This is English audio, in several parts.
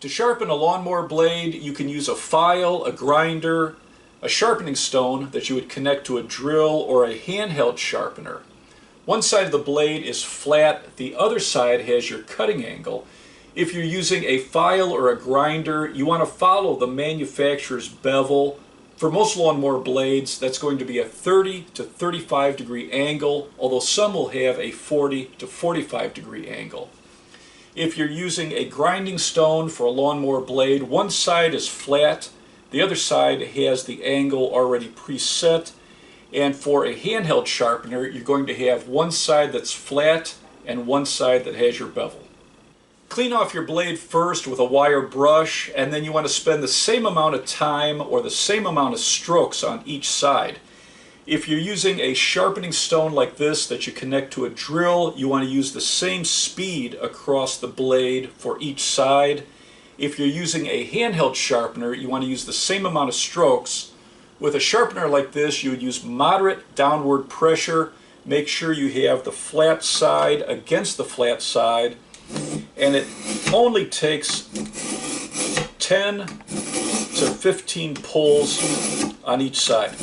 To sharpen a lawnmower blade, you can use a file, a grinder, a sharpening stone that you would connect to a drill, or a handheld sharpener. One side of the blade is flat, the other side has your cutting angle. If you're using a file or a grinder, you want to follow the manufacturer's bevel. For most lawnmower blades, that's going to be a 30 to 35 degree angle, although some will have a 40 to 45 degree angle. If you're using a grinding stone for a lawnmower blade, one side is flat, the other side has the angle already preset. And for a handheld sharpener, you're going to have one side that's flat and one side that has your bevel. Clean off your blade first with a wire brush, and then you want to spend the same amount of time or the same amount of strokes on each side. If you're using a sharpening stone like this that you connect to a drill, you want to use the same speed across the blade for each side. If you're using a handheld sharpener, you want to use the same amount of strokes. With a sharpener like this, you would use moderate downward pressure. Make sure you have the flat side against the flat side, and it only takes 10 to 15 pulls on each side.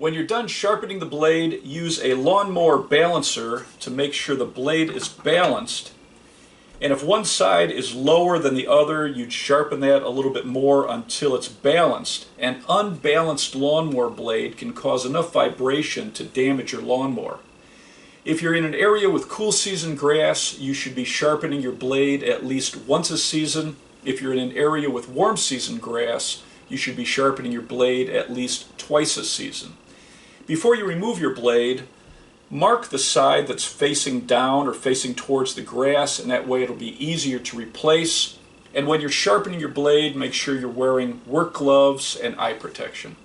When you're done sharpening the blade, use a lawnmower balancer to make sure the blade is balanced. And if one side is lower than the other, you'd sharpen that a little bit more until it's balanced. An unbalanced lawnmower blade can cause enough vibration to damage your lawnmower. If you're in an area with cool season grass, you should be sharpening your blade at least once a season. If you're in an area with warm season grass, you should be sharpening your blade at least twice a season. Before you remove your blade, mark the side that's facing down or facing towards the grass, and that way it'll be easier to replace. And when you're sharpening your blade, make sure you're wearing work gloves and eye protection.